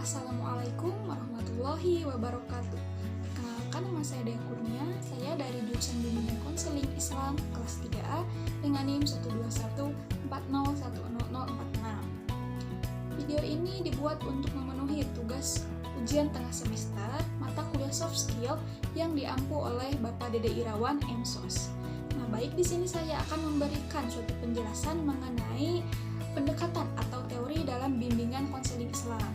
Assalamualaikum warahmatullahi wabarakatuh. Perkenalkan, nama saya Dea Kurnia. Saya dari jurusan Bimbingan Konseling Islam kelas 3A dengan NIM 12140100046. Video ini dibuat untuk memenuhi tugas ujian tengah semester mata kuliah soft skill yang diampu oleh Bapak Dede Irawan MSOS. Nah, baik, di sini saya akan memberikan suatu penjelasan mengenai pendekatan atau teori dalam bimbingan konseling Islam.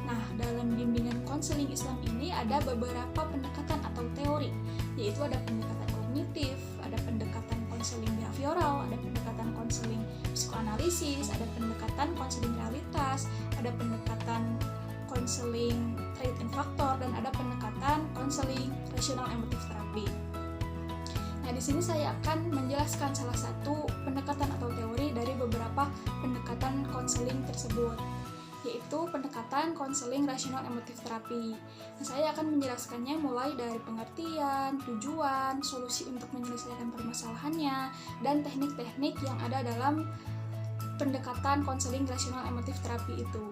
Nah, dalam bimbingan konseling Islam ini ada beberapa pendekatan atau teori, yaitu ada pendekatan kognitif, ada pendekatan konseling behavioral, ada pendekatan konseling psikoanalisis, ada pendekatan konseling realitas, ada pendekatan konseling trait and faktor, dan ada pendekatan konseling rasional emotif terapi. Nah, di sini saya akan menjelaskan salah satu pendekatan atau teori dari beberapa pendekatan konseling tersebut, yaitu pendekatan konseling rasional emotif terapi. Nah, saya akan menjelaskannya mulai dari pengertian, tujuan, solusi untuk menyelesaikan permasalahannya, dan teknik-teknik yang ada dalam pendekatan konseling rasional emotif terapi itu.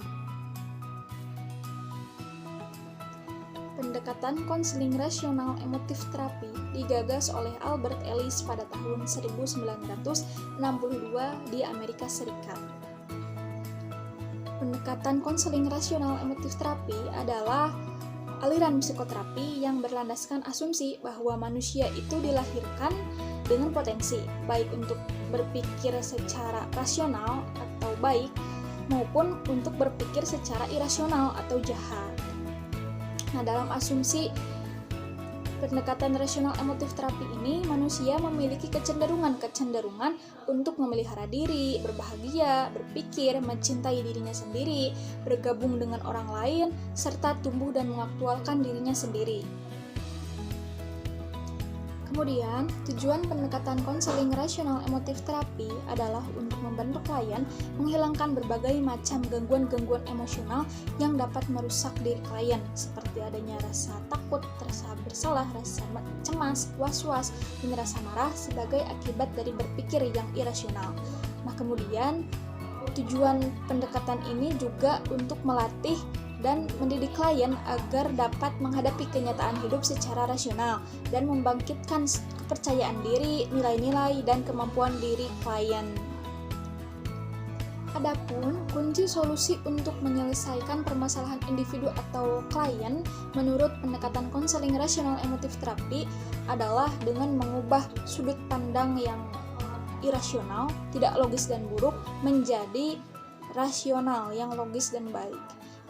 Pendekatan konseling rasional emotif terapi digagas oleh Albert Ellis pada tahun 1962 di Amerika Serikat. Pendekatan konseling rasional emotif terapi adalah aliran psikoterapi yang berlandaskan asumsi bahwa manusia itu dilahirkan dengan potensi, baik untuk berpikir secara rasional atau baik, maupun untuk berpikir secara irasional atau jahat. Nah, dalam asumsi pendekatan rasional emotif terapi ini, manusia memiliki kecenderungan untuk memelihara diri, berbahagia, berpikir, mencintai dirinya sendiri, bergabung dengan orang lain, serta tumbuh dan mengaktualkan dirinya sendiri. Kemudian, tujuan pendekatan konseling rasional emotif terapi adalah untuk membantu klien menghilangkan berbagai macam gangguan-gangguan emosional yang dapat merusak diri klien, seperti adanya rasa takut, rasa bersalah, rasa cemas, was-was, dan rasa marah sebagai akibat dari berpikir yang irasional. Nah, kemudian tujuan pendekatan ini juga untuk melatih dan mendidik klien agar dapat menghadapi kenyataan hidup secara rasional dan membangkitkan kepercayaan diri, nilai-nilai, dan kemampuan diri klien. Adapun kunci solusi untuk menyelesaikan permasalahan individu atau klien menurut pendekatan konseling rasional emotif terapi adalah dengan mengubah sudut pandang yang irasional, tidak logis dan buruk, menjadi rasional yang logis dan baik.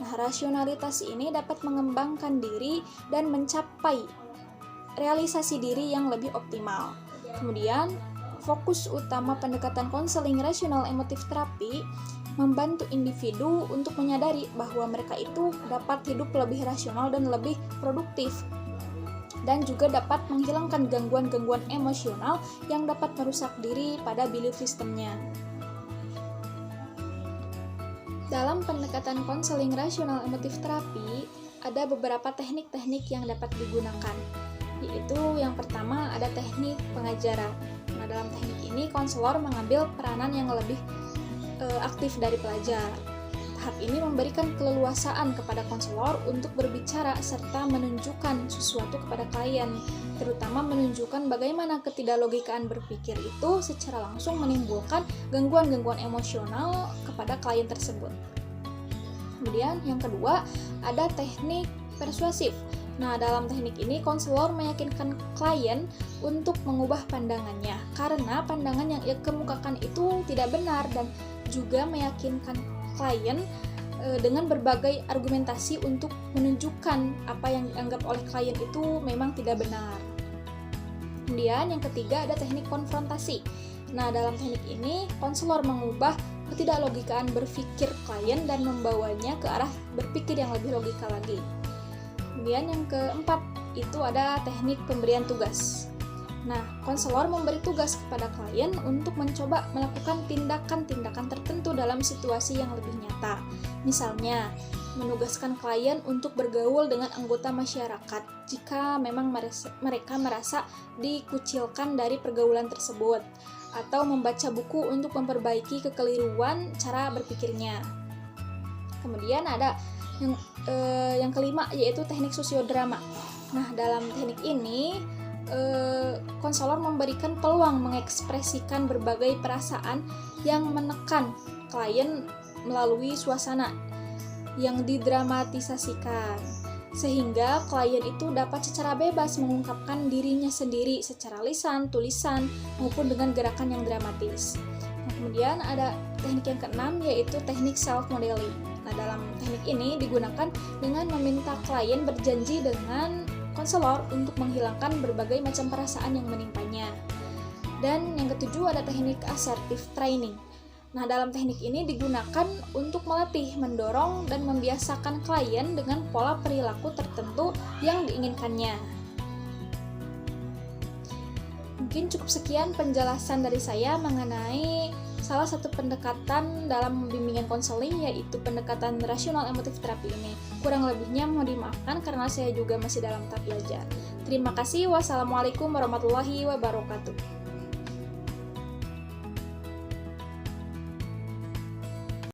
Nah, rasionalitas ini dapat mengembangkan diri dan mencapai realisasi diri yang lebih optimal. Kemudian, fokus utama pendekatan konseling rasional emotif terapi membantu individu untuk menyadari bahwa mereka itu dapat hidup lebih rasional dan lebih produktif, dan juga dapat menghilangkan gangguan-gangguan emosional yang dapat merusak diri pada belief systemnya. Dalam pendekatan konseling rasional emotif terapi, ada beberapa teknik-teknik yang dapat digunakan, yaitu yang pertama ada teknik pengajaran. Nah, dalam teknik ini konselor mengambil peranan yang lebih aktif dari pelajar. Tahap ini memberikan keleluasaan kepada konselor untuk berbicara serta menunjukkan sesuatu kepada klien, terutama menunjukkan bagaimana ketidaklogikaan berpikir itu secara langsung menimbulkan gangguan-gangguan emosional kepada klien tersebut. Kemudian yang kedua, ada teknik persuasif. Nah, dalam teknik ini konselor meyakinkan klien untuk mengubah pandangannya karena pandangan yang ia kemukakan itu tidak benar, dan juga meyakinkan klien dengan berbagai argumentasi untuk menunjukkan apa yang dianggap oleh klien itu memang tidak benar. Kemudian yang ketiga ada teknik konfrontasi. Nah, dalam teknik ini konselor mengubah ketidaklogikaan berpikir klien dan membawanya ke arah berpikir yang lebih logika lagi. Kemudian yang keempat itu ada teknik pemberian tugas. Nah, konselor memberi tugas kepada klien untuk mencoba melakukan tindakan-tindakan tertentu dalam situasi yang lebih nyata. Misalnya, menugaskan klien untuk bergaul dengan anggota masyarakat jika memang mereka merasa dikucilkan dari pergaulan tersebut, atau membaca buku untuk memperbaiki kekeliruan cara berpikirnya. Kemudian ada Yang kelima yaitu teknik sosiodrama. Nah, dalam teknik ini konselor memberikan peluang mengekspresikan berbagai perasaan yang menekan klien melalui suasana yang didramatisasikan, sehingga klien itu dapat secara bebas mengungkapkan dirinya sendiri secara lisan, tulisan, maupun dengan gerakan yang dramatis. Nah, kemudian ada teknik yang keenam yaitu teknik self-modeling. Nah, dalam teknik ini digunakan dengan meminta klien berjanji dengan konselor untuk menghilangkan berbagai macam perasaan yang menimpanya. Dan yang ketujuh ada teknik assertive training. Nah, dalam teknik ini digunakan untuk melatih, mendorong, dan membiasakan klien dengan pola perilaku tertentu yang diinginkannya. Mungkin cukup sekian penjelasan dari saya mengenai salah satu pendekatan dalam bimbingan konseling, yaitu pendekatan rasional emotif terapi ini. Kurang lebihnya mohon dimaafkan karena saya juga masih dalam tahap belajar. Terima kasih. Wassalamualaikum warahmatullahi wabarakatuh.